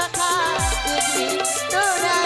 শাখা দেখবি তোরা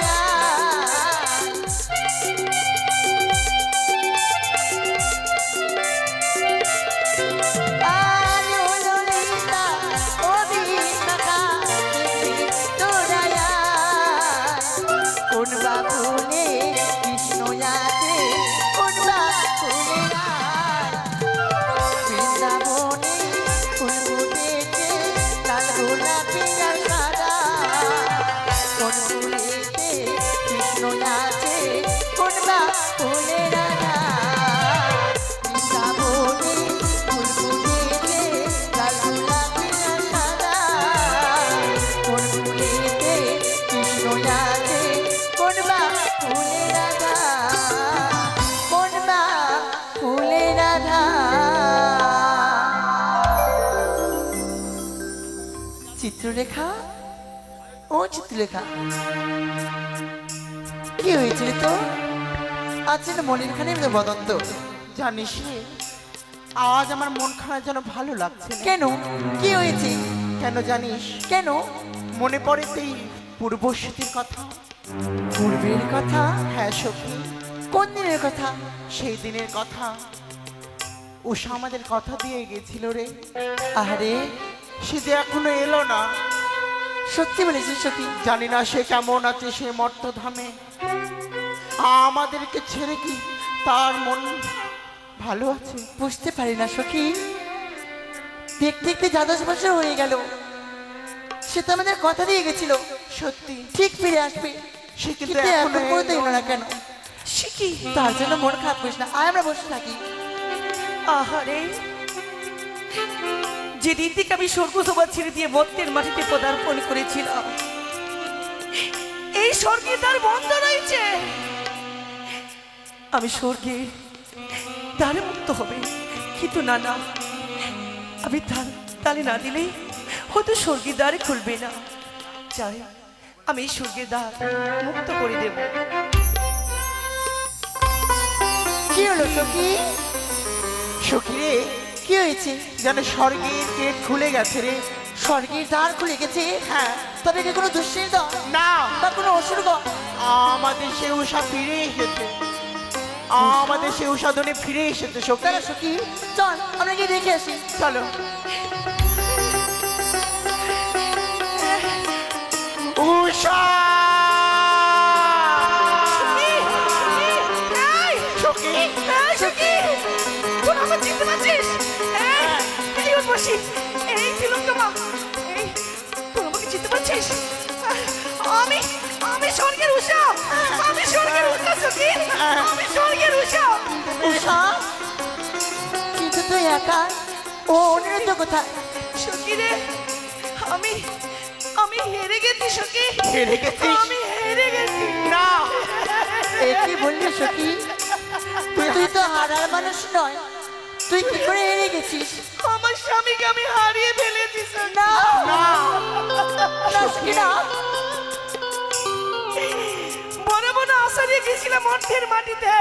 চিত্রলেখা ও চিত্রলেখা কি হয়েছিল তো আজ মনের খানে বদন্ত জানিস আজ আমার মন খারাপ যেন ভালো লাগছে না। কেন কি হয়েছে কেন জানিস? কেন মনে পড়ে সেই পূর্ব স্মৃতির কথা। পূর্বের কথা? হ্যাঁ সখী। কোন দিনের কথা? সেই দিনের কথা। উষা আমাদের কথা দিয়ে গেছিল রে। আরে সে যে এখনো এলো না। সত্যি বলেছিস সখী? জানি না সে কেমন আছে সে মর্তধামে। আমাদেরকে ছেড়ে কি তার মন ভালো আছে? বুঝতে পারি না সখী। দেখতে দেখতে যা 10 বছর হয়ে গেল। সে তো আমাদের কথা দিয়ে গেছিল সত্যি ঠিক ফিরে আসবে। সে কিন্তু এখনো পর্যন্ত এলো না কেন? সে কি? তার জন্য মন খারাপ করিস না, আয় আমরা বসে থাকি। আহারে, যেদিন থেকে আমি স্বর্গসভা ছেড়ে দিয়ে মর্তের মাটিতে পদার্পণ করেছিলাম, এই স্বর্গে দ্বার বন্ধ রয়েছে। আমি স্বর্গে দ্বারে মুক্ত হবে, কিন্তু না না, আমি তালে না দিলে হয়তো স্বর্গের দ্বারে খুলবে না। চাই আমি এই স্বর্গের দ্বার মুক্ত করে দেব। কি হলো সখী? সখী রে, কি হয়েছে? যেন স্বর্গের গেট খুলে গেছে রে। স্বর্গের দ্বার খুলে গেছে? হ্যাঁ। তবে কি কোনো দুশ্চিন্ত না বা কোনো অসুরগ? আমাদের সে উষা ফিরে এসেছে। আমাদের সে উষাধনে ফিরে এসেছে সখী। তারা সখী চল আমরা গিয়ে দেখে আসি। চলো। উষা আমি স্বর্গের উষা, আমি স্বর্গের উষা সখী, আমি স্বর্গের উষা। উষা কিন্তু তুই একা, ও অনিরুদ্ধ কোথায়? সখী রে, আমি আমি হেরে গেছি সখী। হেরে গেছিস? আমি হেরে গেছি। না, কি বললি সখী? তুই তো হারার মানুষ নয়, তুই কি করে হেরে গেছিস? আমার স্বামীকে আমি হারিয়ে ফেলেছি। না না না সখী না, বড় বড় আশা রেখেছিলাম মঠের মাটিতে,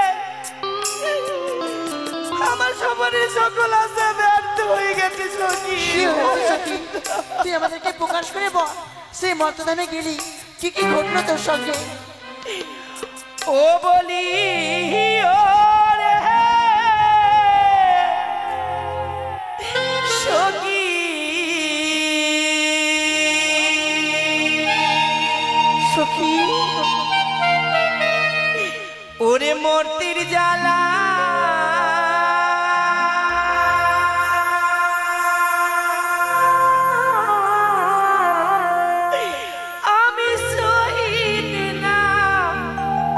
আমার সবারের সকল আশা ব্যর্থ হয়ে গেছে সখী। কি হয়েছে সখী? তুই আমাদেরকে প্রকাশ করে বল, সেই মর্তধামে গেলি কি কি ঘটলো তোর সঙ্গে? ও বলি ও রে সখী, সখী ওরে মূর্তির জ্বালা আমি সহিত না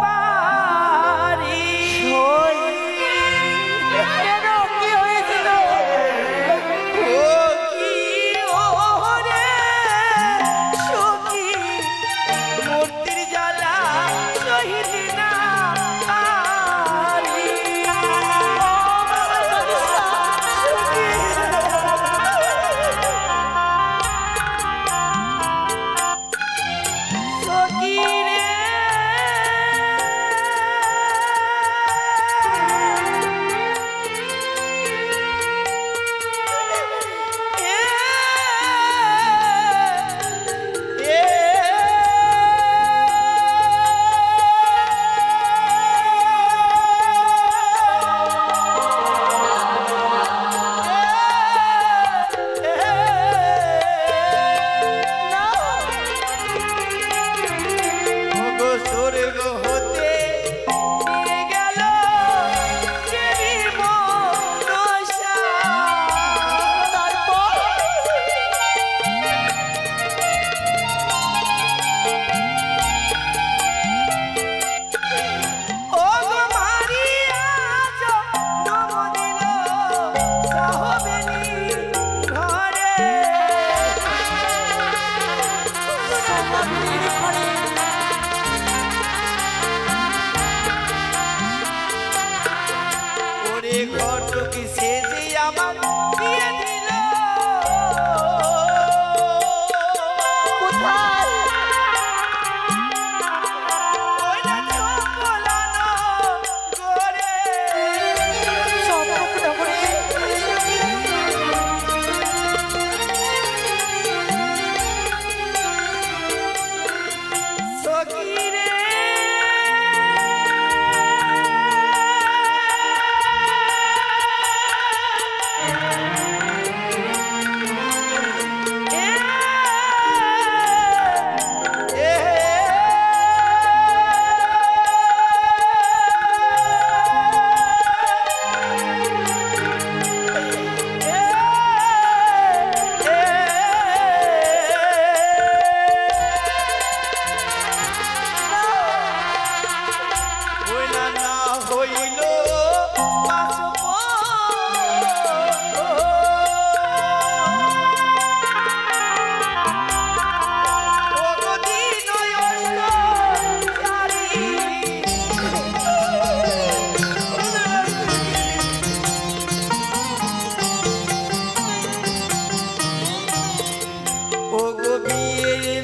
পারি। কেন কি হয়েছিল? ও কি ওরে সখী, মূর্তির জ্বালা সহিত না পারি।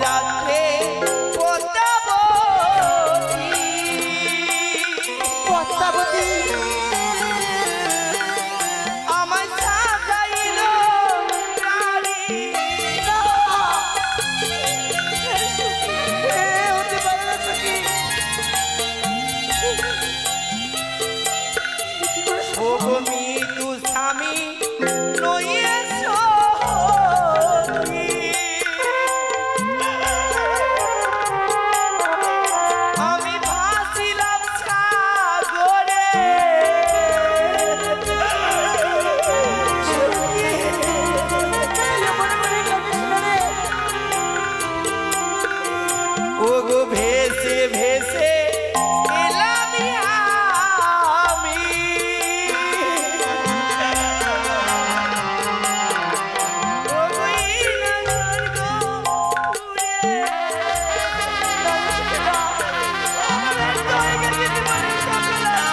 রাখে পদ্মাবতী। পদ্মাবতী আমার সাজাইল গাড়ি। হতে পারে না সখী। ও গো মৃত্যু স্বামী নইয়ে সখী। আমি ভাসিলাম সাগরে। ও গো ভেসে ভেসে এলাম আমি। ও গো ইন্দ্রগড় উড়ে। আমার হয়ে গেছে জীবনের সকলা।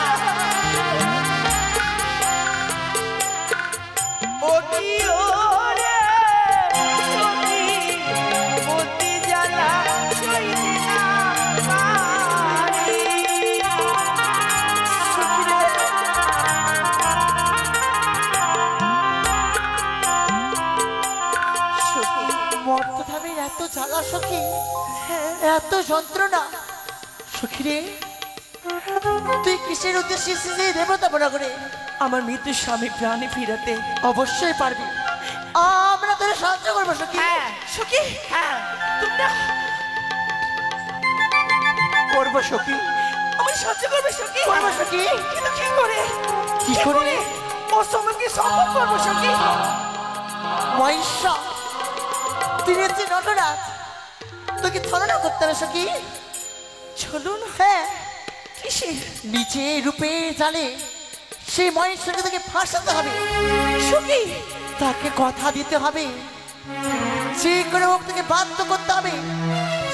ও কি ওরে সখী, মতি জ্বালা সইতে না পারি। মর্তধামের এত জ্বালা সখী, এত যন্ত্রণা সখী রে, তুই কিসের উদ্দেশ্যে এসেছিস দেবতা বলা করে? আমার মৃত্যু স্বামী প্রাণে ফিরাতে। অবশ্যই পারবি, আমরা তোর সাহায্য করবো সখী। হ্যাঁ সখী, হ্যাঁ তোমরা করবো সখী। আমি সাহায্য করবে সখী। করবো সখী। কিন্তু কি করে? কি করে? ওর সঙ্গে কি সম্ভব করবো সখী? মহিষা, তিনি হচ্ছে নটরাজ, তোকে ছলনা করতে হবে সখী। চলুন। হ্যাঁ, কিসে? নিচে রূপে জানে সেই মহেশ্বরকে তোকে ফাঁসাতে হবে সখী, তাকে কথা দিতে হবে, যে করে হোক তোকে বাধ্য করতে হবে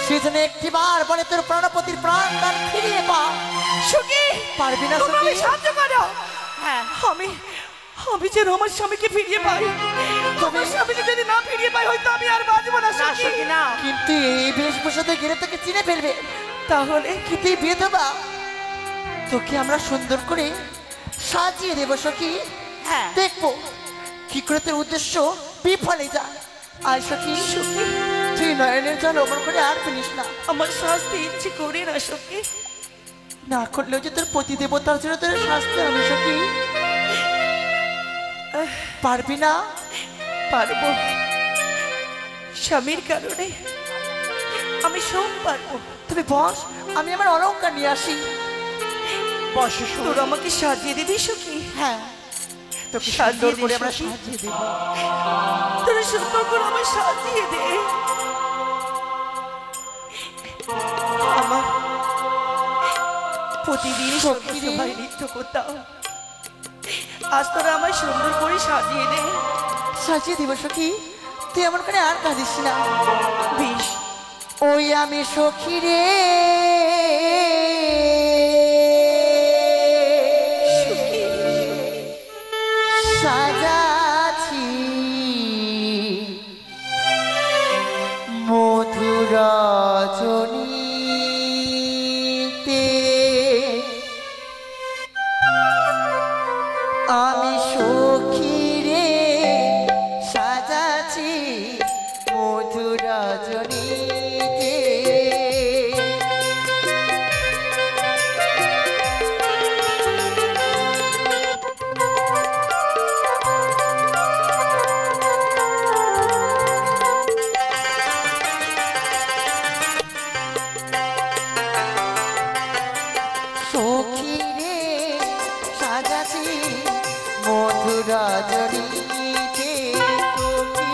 সে যেন একটিবার বলে তোর প্রাণপতির প্রাণ দান ফিরিয়ে পা। সখী, পারবি না তোমরা সখী? আমাকে সাহায্য করো। হ্যাঁ আমি আমি যেন আমার স্বামীকে ফিরিয়ে পাই। তোমার স্বামীকে যদি না ফিরিয়ে পাই হয়তো আমি আর বাঁচবো না না সখী। সখী না। কিন্তু এই বেশভূষাতে গেলে তোকে চিনে ফেলবে, তাহলে কিন্তু এই বিধবা তোকে আমরা সুন্দর করে সাজিয়ে দেবো সখী। হ্যাঁ দেখবো কি করে তোর উদ্দেশ্য বিফলে যায়। আর সখী, সখী, তুই নয়নের জল অমর করে আর ফেলিস না, আমার শাস্তি ইচ্ছে করি না সখী। না করলেও যে তোর পতি দেবতার জন্য তোর শাস্তি হবে সখী। পারবি না? পারবো, স্বামীর কারণে আমি সব পারবো। তুমি বস, আমি আমার অলঙ্কার নিয়ে আসি। বসো সখী। তোরা আমাকে সাজিয়ে দিবি সখী। হ্যাঁ, তোকে সাজিয়ে সুন্দর করে দে আমরা সখী। সাজিয়ে দেবো। তোরা সুন্দর করে আমার সাজিয়ে দে। আমার প্রতিদিন সখী রে। সবাই নৃত্য করতাম, আজ তোরা আমায় সুন্দর করে সাজিয়ে দে। সাজিয়ে দিব সখী, তুই এমন করে আর কাঁদিস না। বেশ, ওই আমি সখী রে, সখী, সাজাছি মধুর রজনীতে, আমি সখী রে সাজাছি মধুর রজনীতে। সখী রে সাজাছি মধুর রজনীতে, সখী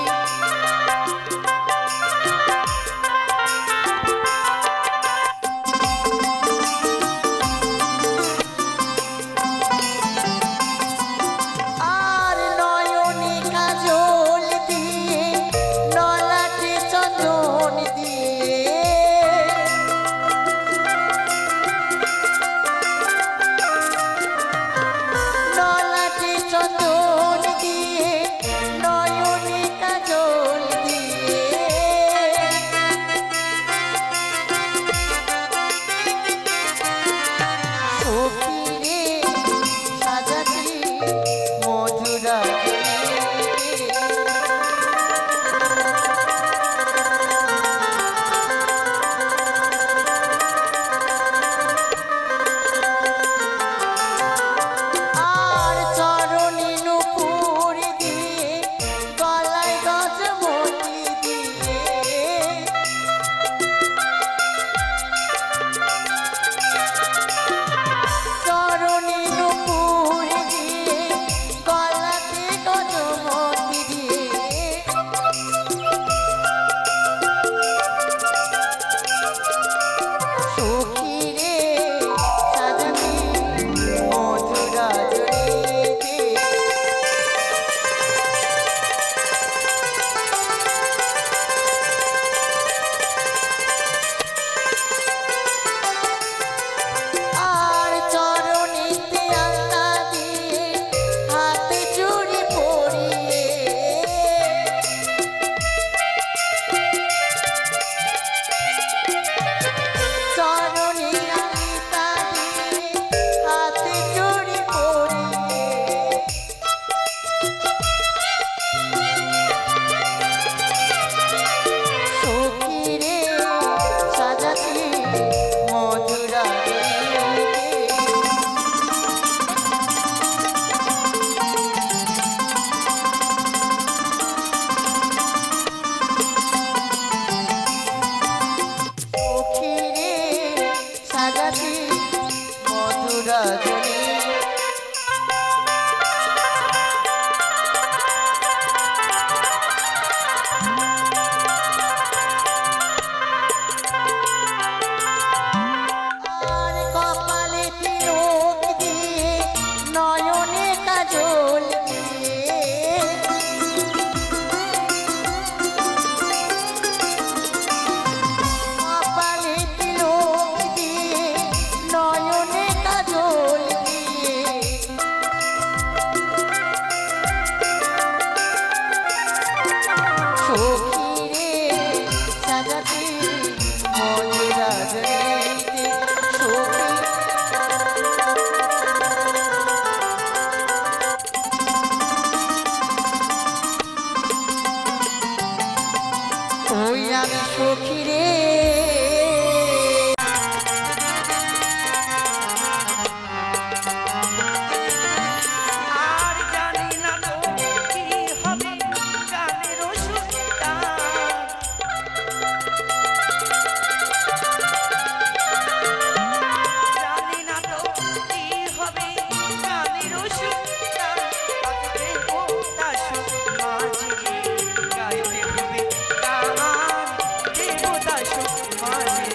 মাঝে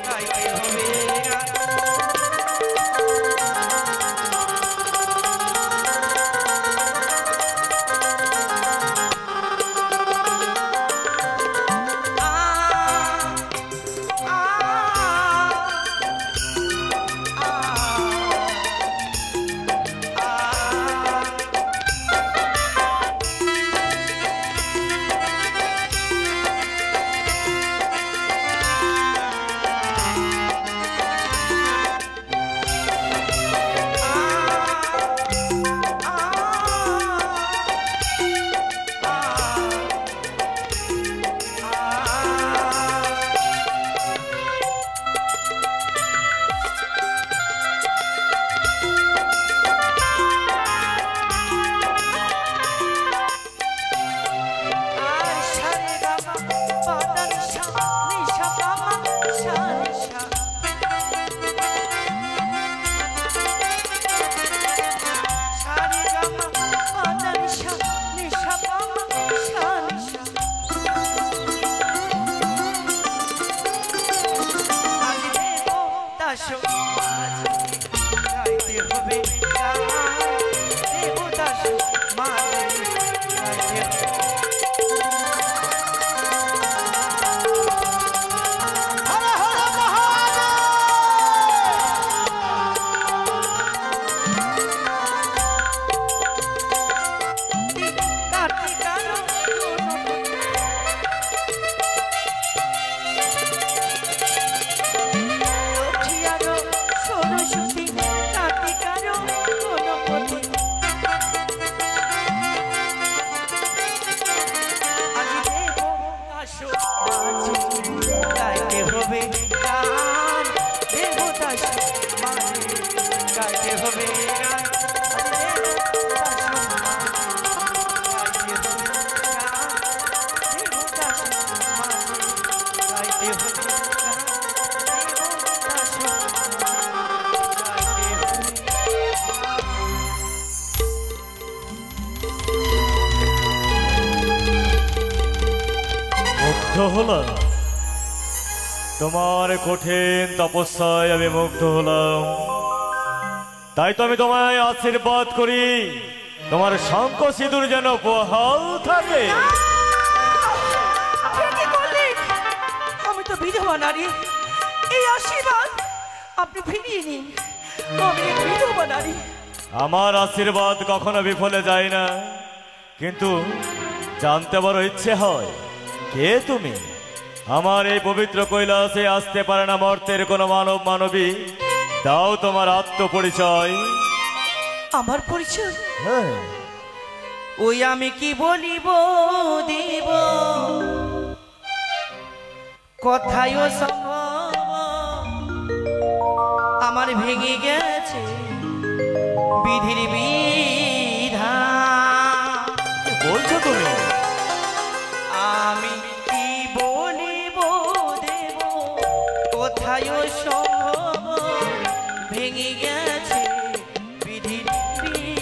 গাইতে হবে গান। হলাম তোমার কঠিন তপস্যায় আমি মুগ্ধ হলাম, তাই তো আমি তোমায় আশীর্বাদ করি তোমার শঙ্খ সিঁদুর যেন বহাল থাকে। আমি তো বিধবা নারী, এই আশীর্বাদ আপনি ফিরিয়ে নিন। আমি বিধবা নারী। আমার আশীর্বাদ কখনো বিফলে যায় না, কিন্তু জানতে বড় ইচ্ছে হয় কে তুমি। আমার এই পবিত্র কৈলাসে আসতে পারে না মর্তের কোনো মানব মানবী, দাও তোমার আত্মপরিচয়। আমার পরিচয়? হ্যাঁ। ওই আমি কি বলিব দেব, কথায় সম্ভব আমার ভেঙে গেছে বিধির বিধান। বলছো তুমি? আমি কি বলিব দেব, কোথায় সম্ভব ভেঙে গেছে বিধির বিধান।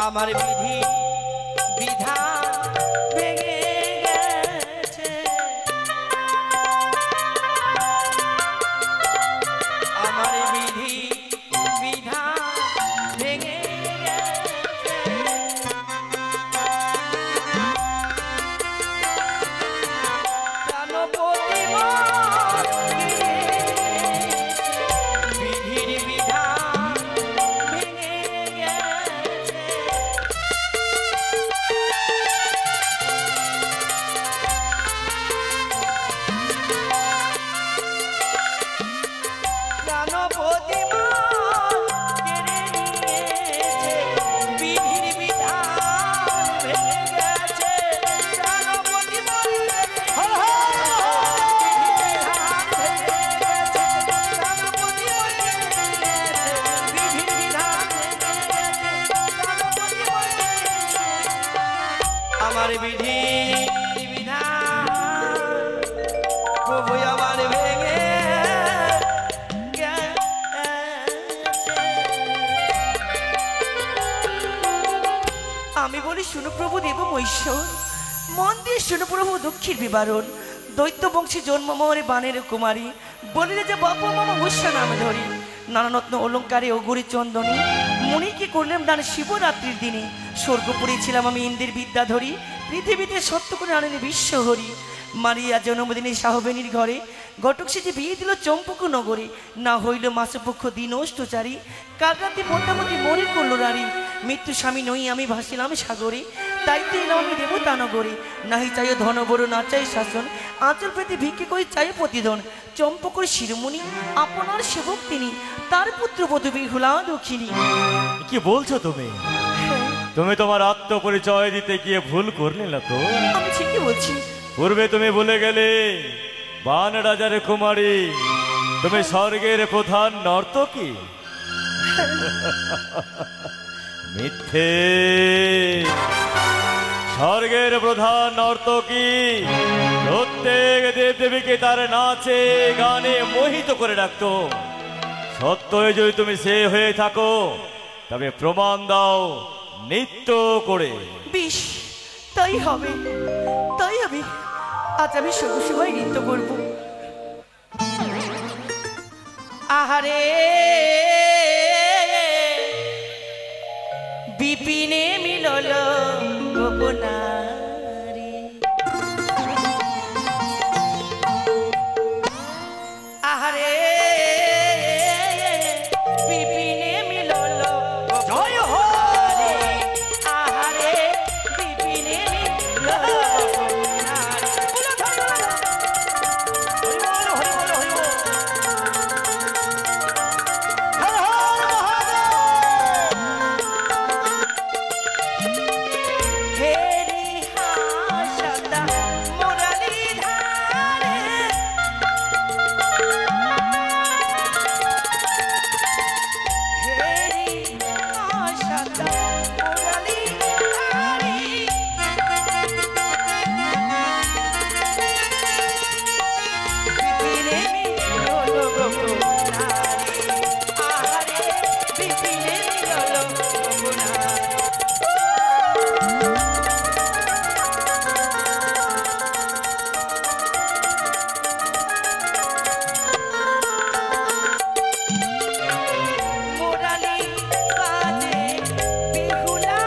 আমার বিধি বিধান ভেঙে গেছে, আমার বিধি বিধান ভেঙে গেছে। প্রাণপতি মোর বিধির বিধান ভেঙে গেছে। প্রাণপতি মোর কেড়ে নিয়েছে, বিধির বিধান ভেঙে গেছে। প্রাণপতি মোর আমার বিধি বিধান প্রভু আমার ভেঙে গেছে। আমি বলি শুনো প্রভু দেব মৈশ্বর, মন দিয়ে শুনো প্রভু দুঃখের বিবরণ। দৈত্য বংশী জন্ম মোহরে বানের কুমারী, বলিলে যে বাপু মামা মুষ্য নাম ধরি। নানারত্ন অলঙ্কারে অগুরি চন্দনী, মুনিকে করলাম দান শিবরাত্রির দিনে। স্বর্গপুরী ছিলাম আমি ইন্দ্রের বিদ্যা ধরি, পৃথিবীতে সত্য করে আনেনি বিশ্ব হরি। মারিয়া জন্মদিনে সাহবেনীর ঘরে, ঘটক সেজে বিয়ে দিল চম্পক নগরে। না হইল মাসপক্ষ দিন অষ্টচারী, কাল রাতে পদ্মাবতী মরে করল নারী। মৃত্যু স্বামী নই আমি ভাসিলাম সাগরে, তাই তো এলাম আমি দেবতা নগরে। নাহি চাই ধন বড় না চাই শাসন, আঁচল পেতে ভিক্ষে করি চাই প্রতিধন। চম্পকর শিরোমণি আপনার সেবক তিনি, তার পুত্র বধূ বিহুলা দক্ষিণী। কি বলছো তুমি? তুমি তোমার আত্মপরিচয় দিতে গিয়ে ভুল করলে না তো? আমি ঠিকই বলছি। পূর্বে তুমি ভুলে গেলে বান রাজার কুমারী, তুমি স্বর্গের প্রধান নর্তকী। মিথ্যে, স্বর্গের প্রধান নর্তকী প্রত্যেক দেবদেবীকে তার নাচে গানে মোহিত করে রাখতো। সত্যই যদি তুমি সে হয়ে থাকো, তবে প্রমাণ দাও নৃত্য করে। বেশ, তাই হবে, তাই হবে। আজ আমি সবসময় নৃত্য করব। আহারে বিপিনে মিলল গোপনারী, আহারে বিপিনে মিলল জয় হো। আহারে বিপিনে মিলল গোপনারী। হেরি হাসতা মুরালি ধারে, হেরি হাসতা মুরালি ধারে। বিপিনে মিলল গোপনারী, আহারে বিপিনে মিলল গোপনারী। মুরালি বাজে বিহুলা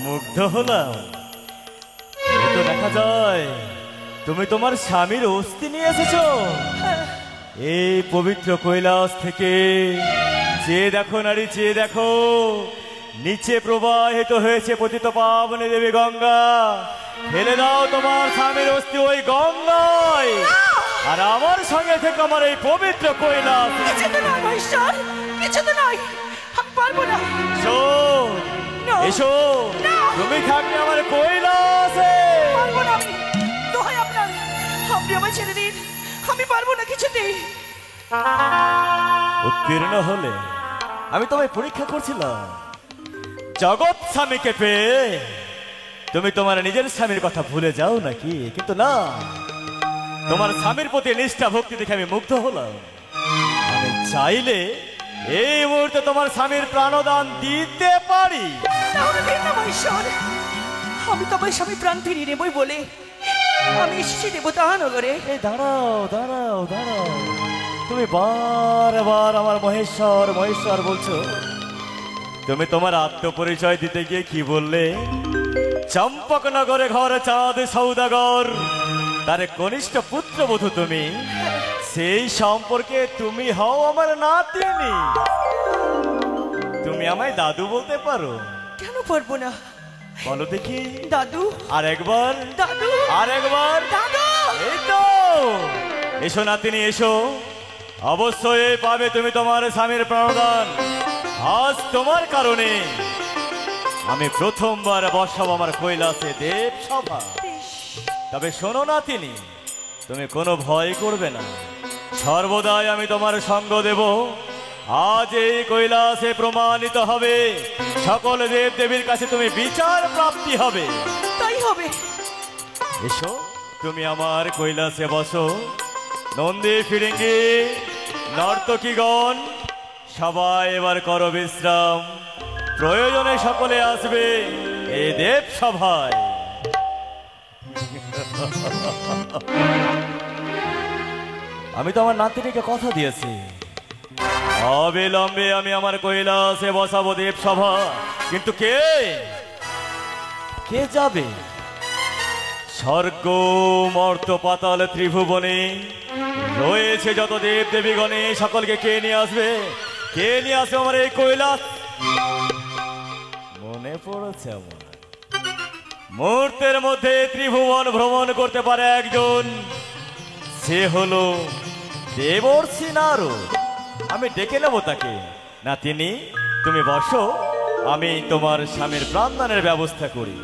মুগ্ধ হলাম। এই তো দেখা যায় তুমি তোমার স্বামীর অস্থি নিয়ে এসেছো এই পবিত্র কৈলাস থেকে। চেয়ে দেখো নারী, চেয়ে দেখো, নিচে প্রবাহিত হয়েছে পতিত পাবনী দেবী গঙ্গা। ফেলে দাও তোমার স্বামীর অস্থি ওই গঙ্গায়, আর আমার সঙ্গে থেকে আমার এই পবিত্র কৈলাস। কিছুতে নয় মহেশ্বর, কিছুতে নয়, আমি পারবো না। এসো, না। এসো, না। তুমি থাকবে আমার কৈলাসে। পারবো না আমি, দোহাই আপনার, আপনি আমায় ছেড়ে দিন, আমি পারবো না কিছুতেই। উত্তীর্ণ হলে আমি তোমায় পরীক্ষা করছিলাম। জগৎ স্বামীকে পেয়ে তুমি তোমার নিজের স্বামীর কথা ভুলে যাও নাকি? কিন্তু না, তোমার স্বামীর প্রতি নিষ্ঠা ভক্তি দেখে আমি মুগ্ধ হলাম। আমি চাইলে এই মুহূর্তে তোমার স্বামীর প্রাণদান দিতে পারি। তাহলে দিন না মহেশ্বর, আমি তোমার স্বামী প্রাণ ফিরিয়ে নেবই বলে আমি এসেছি দেবতানগরে। এই দাঁড়াও, দাঁড়াও, দাঁড়াও, তুমি বারবার আমার মহেশ্বর মহেশ্বর বলছো। তুমি তোমার আত্মপরিচয় দিতে গিয়ে কি বললে? চম্পকনগরে ঘরে চাঁদ সৌদাগর, তার কনিষ্ঠ পুত্রবধূ তুমি। সেই সম্পর্কে তুমি হও আমার নাতিনি। তুমি আমায় দাদু বলতে পারো? কেন পারবো না? বলো দেখি। দাদু। আর একবার, দাদু। আর একবার। দাদু। এই তো, এসো নাতিনি, এসো। অবশ্যই পাবে তুমি তোমার স্বামীর প্রাণদান। আজ তোমার কারণে আমি প্রথমবার বসাবো আমার কৈলাসে দেব সভা। তবে শোনো নাতিনি, তুমি কোনো ভয় করবে না, সর্বদাই আমি তোমার সঙ্গ দেব। আজ এই কৈলাসে প্রমাণিত হবে, সকল দেব দেবীর কাছে তুমি বিচার প্রাপ্তি হবে। তাই হবে। এসো, তুমি আমার কৈলাসে বসো। নন্দী ফিরিঙ্গি নর্তকীগণ সবাই এবার করো বিশ্রাম। প্রয়োজনে সকলে আসবে এই দেব সভায়। আমি তো আমার নাতিনিকে কথা দিয়েছি, অবিলম্বে আমি আমার কৈলাসে বসাবো দেব সভা। কিন্তু কে কে যাবে? স্বর্গ মর্ত পাতাল ত্রিভুবনে রয়েছে যত দেব দেবীগণে, সকলকে কে নিয়ে আসবে? কে নিয়ে আসবে আমার এই কৈলাস? মনে পড়েছে আমার, মুহূর্তের মধ্যে ত্রিভুবন ভ্রমণ করতে পারে একজন, সে হলো দেবর্ষি নারদ। আমি ডেকে নেবো তাকে। নাতিনি, তুমি বসো, আমি তোমার স্বামীর প্রাণদানের ব্যবস্থা করি।